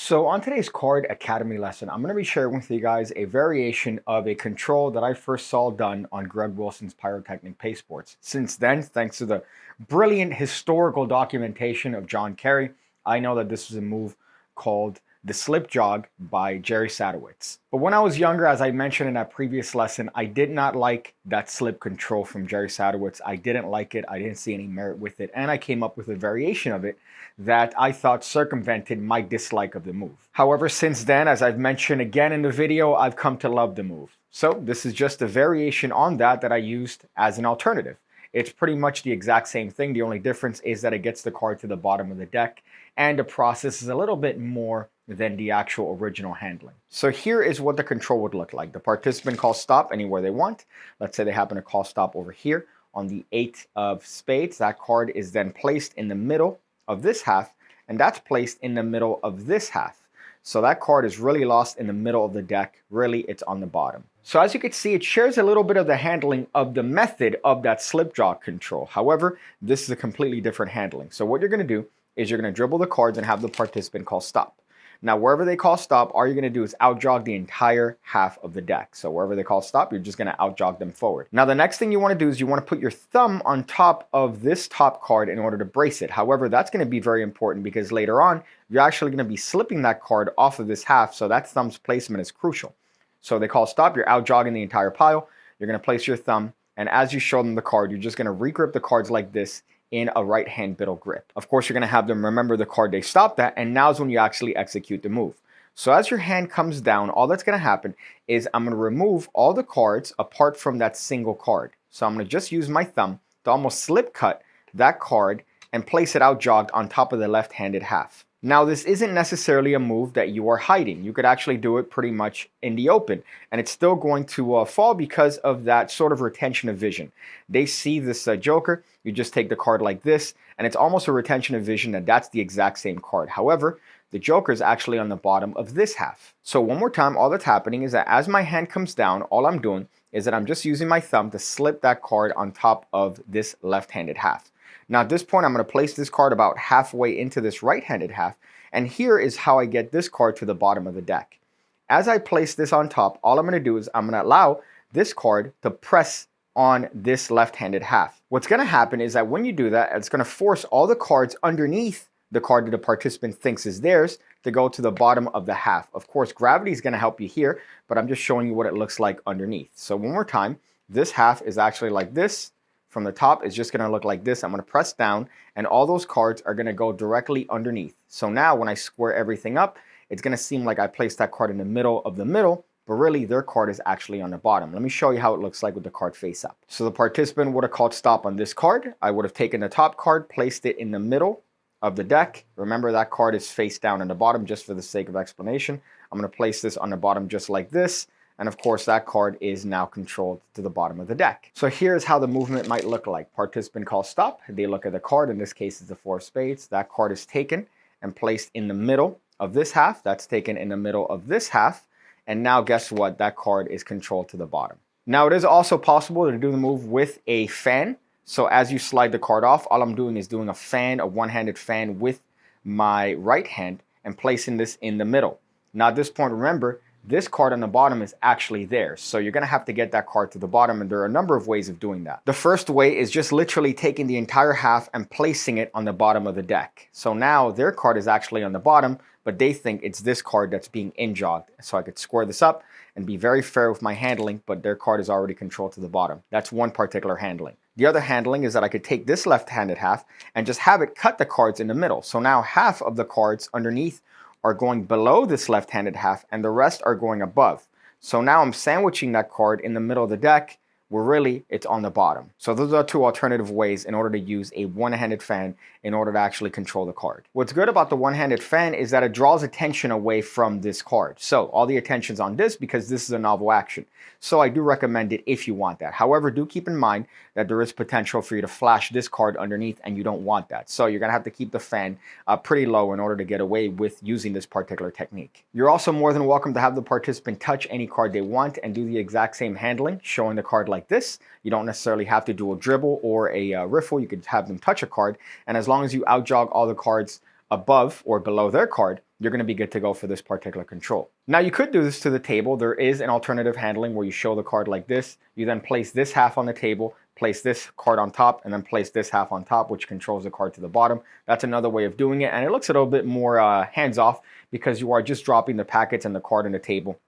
So on today's Card Academy lesson, I'm going to be sharing with you guys a variation of a control that I first saw done on Greg Wilson's Pyrotechnic Pasteboards. Since then, thanks to the brilliant historical documentation of John Kerry, I know that this is a move called the slip jog by Jerry Sadowitz. But when I was younger, as I mentioned in that previous lesson, I did not like that slip control from Jerry Sadowitz. I didn't like it. I didn't see any merit with it. And I came up with a variation of it that I thought circumvented my dislike of the move. However, since then, as I've mentioned again in the video, I've come to love the move. So this is just a variation on that I used as an alternative. It's pretty much the exact same thing. The only difference is that it gets the card to the bottom of the deck, and the process is a little bit more than the actual original handling. So here is what the control would look like. The participant calls stop anywhere they want. Let's say they happen to call stop over here on the 8 of spades. That card is then placed in the middle of this half, and that's placed in the middle of this half. So that card is really lost in the middle of the deck. Really, it's on the bottom. So as you can see, it shares a little bit of the handling of the method of that slip jog control. However, this is a completely different handling. So what you're going to do is you're going to dribble the cards and have the participant call stop. Now, wherever they call stop, all you're going to do is outjog the entire half of the deck. So wherever they call stop, you're just going to outjog them forward. Now, the next thing you want to do is you want to put your thumb on top of this top card in order to brace it. However, that's going to be very important because later on, you're actually going to be slipping that card off of this half. So that thumb's placement is crucial. So they call stop, you're outjogging the entire pile. You're going to place your thumb. And as you show them the card, you're just going to re-grip the cards like this in a right hand biddle grip. Of course, you're going to have them remember the card they stopped at, and now's when you actually execute the move. So as your hand comes down, all that's going to happen is I'm going to remove all the cards apart from that single card. So I'm going to just use my thumb to almost slip cut that card and place it out jogged on top of the left-handed half. Now, this isn't necessarily a move that you are hiding. You could actually do it pretty much in the open, and it's still going to fall because of that sort of retention of vision. They see this joker, you just take the card like this, and it's almost a retention of vision that that's the exact same card. However, the joker is actually on the bottom of this half. So one more time, all that's happening is that as my hand comes down, all I'm doing is that I'm just using my thumb to slip that card on top of this left-handed half. Now at this point, I'm going to place this card about halfway into this right-handed half, and here is how I get this card to the bottom of the deck. As I place this on top, all I'm going to do is I'm going to allow this card to press on this left-handed half. What's going to happen is that when you do that, it's going to force all the cards underneath the card that the participant thinks is theirs to go to the bottom of the half. Of course, gravity is going to help you here, but I'm just showing you what it looks like underneath. So one more time, this half is actually like this. From the top, it's just going to look like this. I'm going to press down, and all those cards are going to go directly underneath. So now when I square everything up, it's going to seem like I placed that card in the middle, but really their card is actually on the bottom. Let me show you how it looks like with the card face up. So the participant would have called stop on this card. I would have taken the top card, placed it in the middle of the deck. Remember, that card is face down on the bottom just for the sake of explanation. I'm going to place this on the bottom just like this. And of course, that card is now controlled to the bottom of the deck. So here's how the movement might look like. Participant calls stop. They look at the card. In this case, it's the 4 of spades. That card is taken and placed in the middle of this half. That's taken in the middle of this half. And now guess what? That card is controlled to the bottom. Now, it is also possible to do the move with a fan. So as you slide the card off, all I'm doing is doing a fan, a one-handed fan with my right hand and placing this in the middle. Now, at this point, remember, this card on the bottom is actually theirs. So you're going to have to get that card to the bottom, and there are a number of ways of doing that. The first way is just literally taking the entire half and placing it on the bottom of the deck. So now their card is actually on the bottom, but they think it's this card that's being in-jogged. So I could square this up and be very fair with my handling, but their card is already controlled to the bottom. That's one particular handling. The other handling is that I could take this left-handed half and just have it cut the cards in the middle. So now half of the cards underneath are going below this left-handed half, and the rest are going above. So now I'm sandwiching that card in the middle of the deck, where really it's on the bottom. So those are two alternative ways in order to use a one-handed fan in order to actually control the card. What's good about the one-handed fan is that it draws attention away from this card. So all the attention's on this because this is a novel action. So I do recommend it if you want that. However, do keep in mind that there is potential for you to flash this card underneath, and you don't want that. So you're going to have to keep the fan pretty low in order to get away with using this particular technique. You're also more than welcome to have the participant touch any card they want and do the exact same handling, showing the card like this. You don't necessarily have to do a dribble or a riffle. You could have them touch a card, and as long as you outjog all the cards above or below their card, you're going to be good to go for this particular control. Now you could do this to the table. There is an alternative handling where you show the card like this. You then place this half on the table, place this card on top, and then place this half on top, which controls the card to the bottom. That's another way of doing it, and it looks a little bit more hands-off because you are just dropping the packets and the card on the table.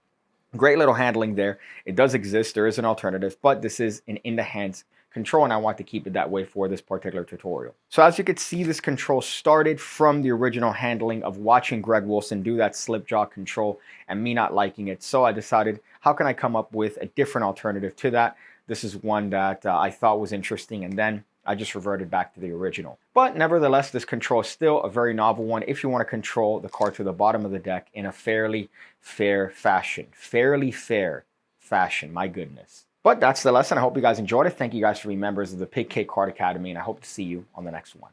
Great little handling there. It does exist. There is an alternative, but this is an in-the-hands control, and I want to keep it that way for this particular tutorial. So as you can see, this control started from the original handling of watching Greg Wilson do that slip jaw control and me not liking it. So I decided, how can I come up with a different alternative to that? This is one that I thought was interesting, and then I just reverted back to the original. But nevertheless, this control is still a very novel one if you want to control the card to the bottom of the deck in a fairly fair fashion. Fairly fair fashion, my goodness. But that's the lesson. I hope you guys enjoyed it. Thank you guys for being members of the PigCake Card Academy, and I hope to see you on the next one.